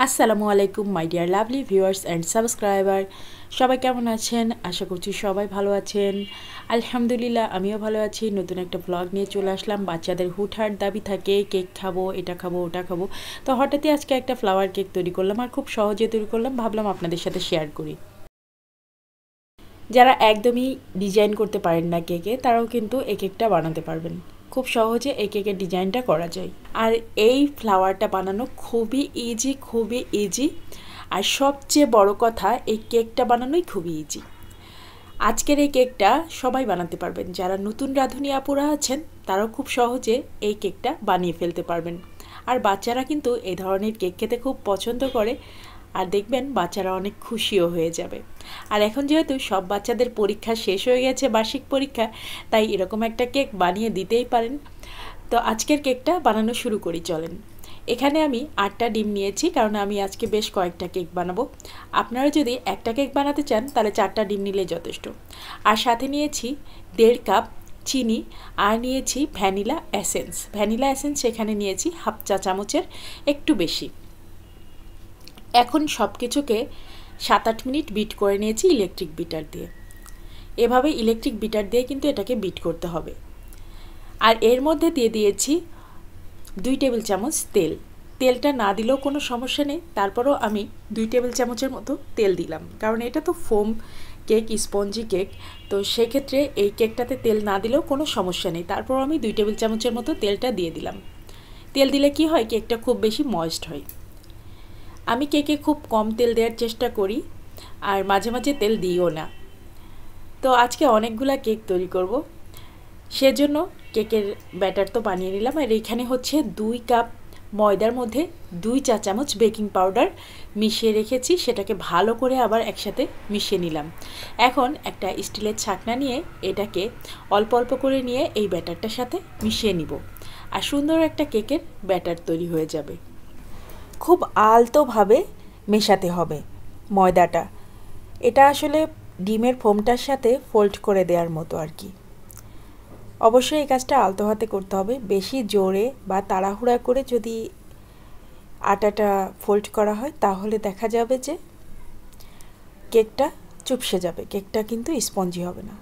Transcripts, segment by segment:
আসসালামু আলাইকুম my dear lovely viewers and subscriber, সবাই কেমন আছেন? আশা করছি সবাই ভালো আছেন। আলহামদুলিল্লাহ আমিও ভালো আছি। নতুন একটা ব্লগ নিয়ে চলে আসলাম। বাচ্চাদের হুটহাট দাবি থাকে কেক খাবো, এটা খাবো, ওটা খাবো। তো হঠাৎই আজকে একটা ফ্লাওয়ার কেক তৈরি করলাম, আর খুব সহজে তৈরি করলাম। ভাবলাম আপনাদের সাথে শেয়ার করি। যারা একদমই ডিজাইন করতে পারেন না কেকে, তারাও কিন্তু এই কেকটা বানাতে পারবেন। খুব সহজে এই কেকের ডিজাইনটা করা যায়। আর এই ফ্লাওয়ারটা বানানো খুবই ইজি। আর সবচেয়ে বড় কথা, এই কেকটা বানানোই খুবই ইজি। আজকের এই কেকটা সবাই বানাতে পারবেন। যারা নতুন রাঁধুনি আপুরা আছেন, তারাও খুব সহজে এই কেকটা বানিয়ে ফেলতে পারবেন। আর বাচ্চারা কিন্তু এই ধরনের কেক খেতে খুব পছন্দ করে। আর দেখবেন বাচ্চারা অনেক খুশিও হয়ে যাবে। আর এখন যেহেতু সব বাচ্চাদের পরীক্ষা শেষ হয়ে গেছে, বার্ষিক পরীক্ষা, তাই এরকম একটা কেক বানিয়ে দিতেই পারেন। তো আজকের কেকটা বানানো শুরু করি, চলেন। এখানে আমি 8টা ডিম নিয়েছি, কারণ আমি আজকে বেশ কয়েকটা কেক বানাবো। আপনারা যদি একটা কেক বানাতে চান, তাহলে 4টা ডিম নিলে যথেষ্ট। আর সাথে নিয়েছি 1.5 কাপ চিনি, আর নিয়েছি ভ্যানিলা এসেন্স সেখানে নিয়েছি হাফ চা চামচের একটু বেশি। এখন সব কিছুকে 7-8 মিনিট বিট করে নিয়েছি ইলেকট্রিক বিটার দিয়ে। এভাবে ইলেকট্রিক বিটার দিয়ে কিন্তু এটাকে বিট করতে হবে। আর এর মধ্যে দিয়ে দিয়েছি 2 টেবিল চামচ তেল। তেলটা না দিলেও কোনো সমস্যা নেই, তারপরও আমি 2 টেবিল চামচের মতো তেল দিলাম, কারণ এটা তো ফোম কেক, স্পঞ্জি কেক। তো সেক্ষেত্রে এই কেকটাতে তেল না দিলেও কোনো সমস্যা নেই। তারপরও আমি 2 টেবিল চামচের মতো তেলটা দিয়ে দিলাম। তেল দিলে কি হয়, কেকটা খুব বেশি ময়েস্ট হয়। আমি কেকে খুব কম তেল দেওয়ার চেষ্টা করি, আর মাঝে মাঝে তেল দিইও না। তো আজকে অনেকগুলা কেক তৈরি করব, সেজন্য কেকের ব্যাটার তো বানিয়ে নিলাম। আর এখানে হচ্ছে 2 কাপ ময়দার মধ্যে 2 চা চামচ বেকিং পাউডার মিশিয়ে রেখেছি, সেটাকে ভালো করে আবার একসাথে মিশিয়ে নিলাম। এখন একটা স্টিলের ছাকনা নিয়ে এটাকে অল্প অল্প করে নিয়ে এই ব্যাটারটার সাথে মিশিয়ে নিব, আর সুন্দর একটা কেকের ব্যাটার তৈরি হয়ে যাবে। খুব আলতোভাবে মেশাতে হবে ময়দাটা। এটা আসলে ডিমের ফোমটার সাথে ফোল্ড করে দেওয়ার মতো আর কি। অবশ্যই এই কাজটা আলতো হাতে করতে হবে। বেশি জোরে বা তাড়াহুড়া করে যদি আটাটা ফোল্ড করা হয়, তাহলে দেখা যাবে যে কেকটা চুপসে যাবে, কেকটা কিন্তু স্পঞ্জি হবে না।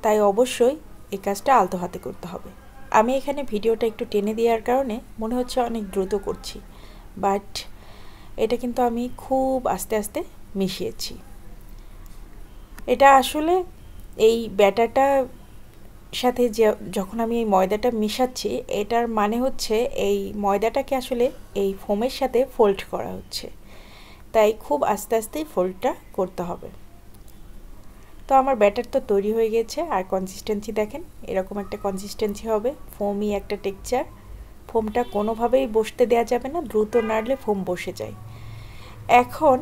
তাই অবশ্যই এই কাজটা আলতো হাতে করতে হবে। আমি এখানে ভিডিওটা একটু টেনে দেওয়ার কারণে মনে হচ্ছে অনেক দ্রুত করছি, বাট এটা কিন্তু আমি খুব আস্তে আস্তে মিশিয়েছি। এটা আসলে এই ব্যাটারটা সাথে যখন আমি এই ময়দাটা মিশাচ্ছি, এটার মানে হচ্ছে এই ময়দাটাকে আসলে এই ফোমের সাথে ফোল্ড করা হচ্ছে, তাই খুব আস্তে আস্তেই ফোল্ডটা করতে হবে। তো আমার ব্যাটার তো তৈরি হয়ে গেছে, আর কনসিস্টেন্সি দেখেন, এরকম একটা কনসিস্টেন্সি হবে, ফোমই একটা টেক্সচার। ফোমটা কোনোভাবেই বসতে দেওয়া যাবে না, দ্রুত নাড়লে ফোম বসে যায়। এখন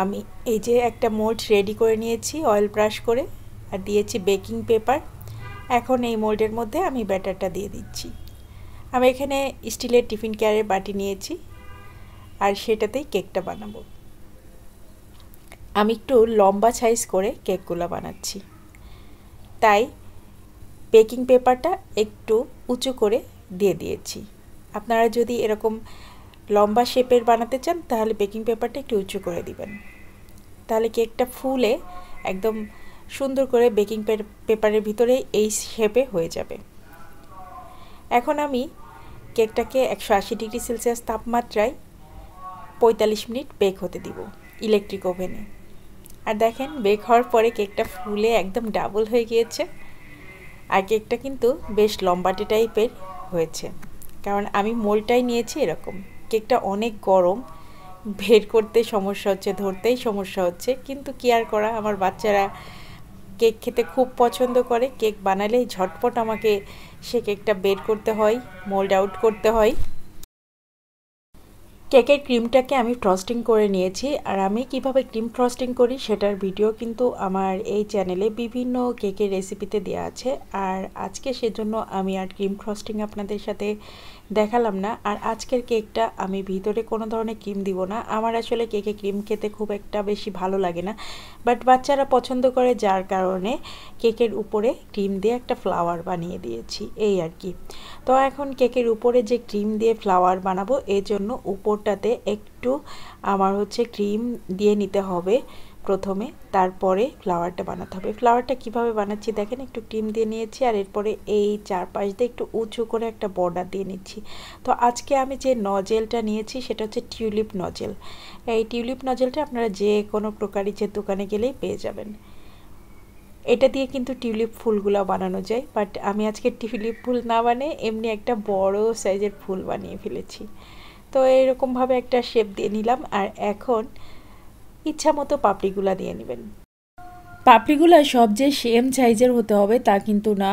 আমি এই যে একটা মোল্ড রেডি করে নিয়েছি অয়েল ব্রাশ করে, আর দিয়েছি বেকিং পেপার। এখন এই মোল্ডের মধ্যে আমি ব্যাটারটা দিয়ে দিচ্ছি। আমি এখানে স্টিলের টিফিন কেয়ারের বাটি নিয়েছি, আর সেটাতেই কেকটা বানাবো। আমি একটু লম্বা সাইজ করে কেকগুলো বানাচ্ছি, তাই বেকিং পেপারটা একটু উঁচু করে দিয়ে দিয়েছি। আপনারা যদি এরকম লম্বা শেপের বানাতে চান, তাহলে বেকিং পেপারটা একটু উঁচু করে দিবেন, তাহলে কেকটা ফুলে একদম সুন্দর করে বেকিং পেপারের ভিতরে এই শেপে হয়ে যাবে। এখন আমি কেকটাকে 180 ডিগ্রি সেলসিয়াস তাপমাত্রায় 45 মিনিট বেক হতে দিব ইলেকট্রিক ওভেনে। আর দেখেন, বেক হওয়ার পরে কেকটা ফুলে একদম ডাবল হয়ে গিয়েছে। আর কেকটা কিন্তু বেশ লম্বাটে টাইপের হয়েছে, কারণ আমি মোলটাই নিয়েছি এরকম। কেকটা অনেক গরম, বের করতে সমস্যা হচ্ছে, ধরতেই সমস্যা হচ্ছে, কিন্তু কি আর করা, আমার বাচ্চারা কেক খেতে খুব পছন্দ করে। কেক বানালেই ঝটপট আমাকে সে কেকটা বের করতে হয়, মোল্ড আউট করতে হয়। কেকের ক্রিমটাকে আমি ফ্রস্টিং করে নিয়েছি, আর আমি কিভাবে ক্রিম ফ্রস্টিং করি সেটার ভিডিও কিন্তু আমার এই চ্যানেলে বিভিন্ন কেকের রেসিপিতে দেওয়া আছে। আর আজকে সেজন্য আমি আর ক্রিম ফ্রস্টিং আপনাদের সাথে দেখালাম না। আর আজকের কেকটা আমি ভিতরে কোনো ধরনের ক্রিম দিব না, আমার আসলে কেকে ক্রিম খেতে খুব একটা বেশি ভালো লাগে না, বাট বাচ্চারা পছন্দ করে যার কারণে কেকের উপরে ক্রিম দিয়ে একটা ফ্লাওয়ার বানিয়ে দিয়েছি, এই আর কি। তো এখন কেকের উপরে যে ক্রিম দিয়ে ফ্লাওয়ার বানাবো এর জন্য উপরটাতে একটু আমার হচ্ছে ক্রিম দিয়ে নিতে হবে প্রথমে, তারপরে ফ্লাওয়ারটা বানাতে হবে। ফ্লাওয়ারটা কিভাবে বানাচ্ছি দেখেন, একটু ক্রিম দিয়ে নিয়েছি আর এরপরে এই চারপাশ দিয়ে একটু উঁচু করে একটা বর্ডার দিয়ে নিচ্ছি। তো আজকে আমি যে নজেলটা নিয়েছি সেটা হচ্ছে টিউলিপ নজেল। এই টিউলিপ নজেলটা আপনারা যে কোনো প্রকারিচের দোকানে গেলেই পেয়ে যাবেন। এটা দিয়ে কিন্তু টিউলিপ ফুলগুলো বানানো যায়, বাট আমি আজকে টিউলিপ ফুল না বানিয়ে এমনি একটা বড় সাইজের ফুল বানিয়ে ফেলেছি। তো এরকমভাবে একটা শেপ দিয়ে নিলাম। আর এখন ইচ্ছা মতো পাপড়িগুলা দিয়ে নেবেন। পাপড়িগুলো সব যে সেম সাইজের হতে হবে তা কিন্তু না,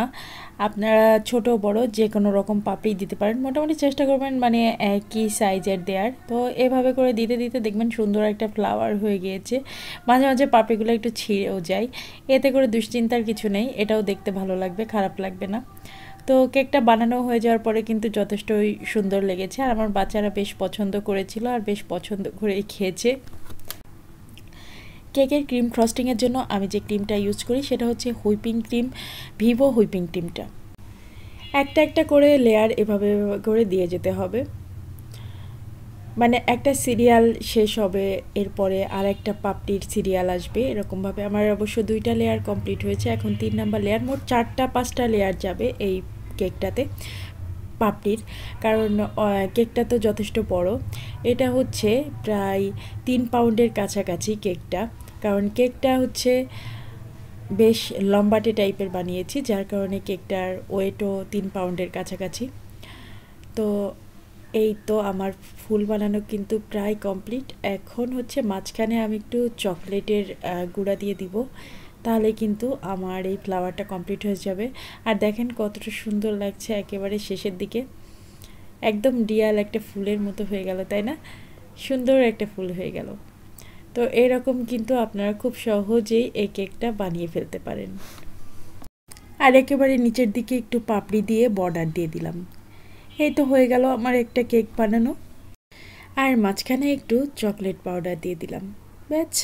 আপনারা ছোট বড় যে কোনো রকম পাপড়ি দিতে পারেন, মোটামুটি চেষ্টা করবেন মানে একই সাইজের দেওয়ার। তো এভাবে করে দিতে দিতে দেখবেন সুন্দর একটা ফ্লাওয়ার হয়ে গিয়েছে। মাঝে মাঝে পাপড়িগুলো একটু ছিঁড়েও যায়, এতে করে দুশ্চিন্তার কিছু নেই, এটাও দেখতে ভালো লাগবে, খারাপ লাগবে না। তো কেকটা বানানো হয়ে যাওয়ার পরে কিন্তু যথেষ্টই সুন্দর লেগেছে আর আমার বাচ্চারা বেশ পছন্দ করেছিল আর বেশ পছন্দ করেই খেয়েছে। কেকের ক্রিম ফ্রস্টিংয়ের জন্য আমি যে ক্রিমটা ইউজ করি সেটা হচ্ছে হুইপিং ক্রিম, ভিভো হুইপিং ক্রিমটা। একটা একটা করে লেয়ার এভাবে করে দিয়ে যেতে হবে, মানে একটা সিরিয়াল শেষ হবে এরপরে আর একটা পাপড়ির সিরিয়াল আসবে, এরকমভাবে। আমার অবশ্য 2টা লেয়ার কমপ্লিট হয়েছে, এখন 3 নাম্বার লেয়ার, মোট 4-5টা লেয়ার যাবে এই কেকটাতে পাপড়ির, কারণ কেকটা তো যথেষ্ট বড়। এটা হচ্ছে প্রায় 3 পাউন্ডের কাছাকাছি কেকটা, কারণ কেকটা হচ্ছে বেশ লম্বাটে টাইপের বানিয়েছি, যার কারণে কেকটার ওয়েটও 3 পাউন্ডের কাছাকাছি। তো এই তো আমার ফুল বানানো কিন্তু প্রায় কমপ্লিট। এখন হচ্ছে মাঝখানে আমি একটু চকলেটের গুঁড়া দিয়ে দিব, তাহলে কিন্তু আমার এই ফ্লাওয়ারটা কমপ্লিট হয়ে যাবে। আর দেখেন কতটা সুন্দর লাগছে একেবারে শেষের দিকে, একদম রিয়াল একটা ফুলের মতো হয়ে গেল, তাই না? সুন্দর একটা ফুল হয়ে গেল। তো এরকম কিন্তু আপনারা খুব সহজেই এই কেকটা বানিয়ে ফেলতে পারেন। আর একেবারে নিচের দিকে একটু পাপড়ি দিয়ে বর্ডার দিয়ে দিলাম। এই তো হয়ে গেল আমার একটা কেক বানানো। আর মাঝখানে একটু চকলেট পাউডার দিয়ে দিলাম, ব্যাস।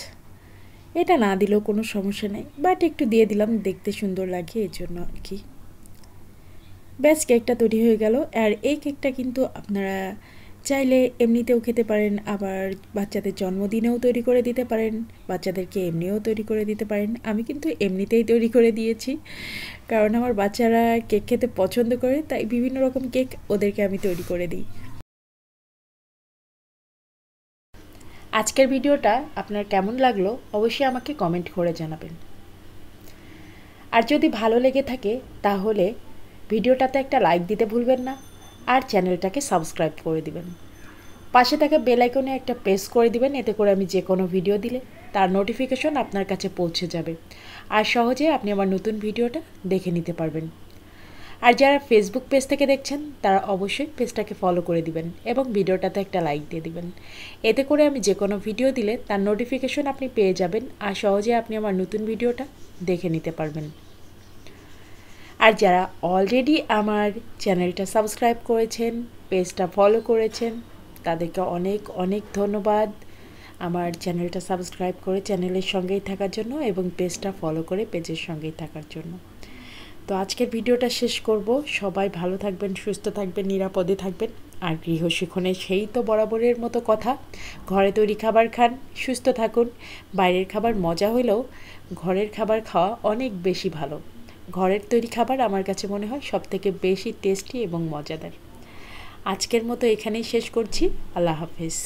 এটা না দিলেও কোনো সমস্যা নেই, বাট একটু দিয়ে দিলাম, দেখতে সুন্দর লাগে এই জন্য আর কি। ব্যাস, কেকটা তৈরি হয়ে গেল। আর এই কেকটা কিন্তু আপনারা চাইলে এমনিতেও খেতে পারেন, আবার বাচ্চাদের জন্মদিনেও তৈরি করে দিতে পারেন, বাচ্চাদেরকে এমনিও তৈরি করে দিতে পারেন। আমি কিন্তু এমনিতেই তৈরি করে দিয়েছি, কারণ আমার বাচ্চারা কেক খেতে পছন্দ করে, তাই বিভিন্ন রকম কেক ওদেরকে আমি তৈরি করে দিই। আজকের ভিডিওটা আপনার কেমন লাগলো অবশ্যই আমাকে কমেন্ট করে জানাবেন। আর যদি ভালো লেগে থাকে তাহলে ভিডিওটাতে একটা লাইক দিতে ভুলবেন না, আর চ্যানেলটাকে সাবস্ক্রাইব করে দিবেন। পাশে থাকা বেল আইকনে একটা প্রেস করে দিবেন, এতে করে আমি যে কোনো ভিডিও দিলে তার নোটিফিকেশন আপনার কাছে পৌঁছে যাবে, আর সহজে আপনি আমার নতুন ভিডিওটা দেখে নিতে পারবেন। আর যারা ফেসবুক পেজ থেকে দেখছেন তারা অবশ্যই পেজটাকে ফলো করে দিবেন এবং ভিডিওটাতে একটা লাইক দিয়ে দিবেন, এতে করে আমি যে কোনো ভিডিও দিলে তার নোটিফিকেশন আপনি পেয়ে যাবেন, আর সহজে আপনি আমার নতুন ভিডিওটা দেখে নিতে পারবেন। আর যারা অলরেডি আমার চ্যানেলটা সাবস্ক্রাইব করেছেন, পেজটা ফলো করেছেন, তাদেরকে অনেক অনেক ধন্যবাদ আমার চ্যানেলটা সাবস্ক্রাইব করে চ্যানেলের সঙ্গেই থাকার জন্য এবং পেজটা ফলো করে পেজের সঙ্গেই থাকার জন্য। তো আজকের ভিডিওটা শেষ করব। সবাই ভালো থাকবেন, সুস্থ থাকবেন, নিরাপদে থাকবেন। আর গৃহশিক্ষণে সেই তো বরাবরের মতো কথা, ঘরে তৈরি খাবার খান, সুস্থ থাকুন। বাইরের খাবার মজা হলেও ঘরের খাবার খাওয়া অনেক বেশি ভালো। ঘরের তৈরি খাবার আমার কাছে মনে হয় সবথেকে বেশি টেস্টি এবং মজাদার। আজকের মতো এখানেই শেষ করছি। আল্লাহ হাফেজ।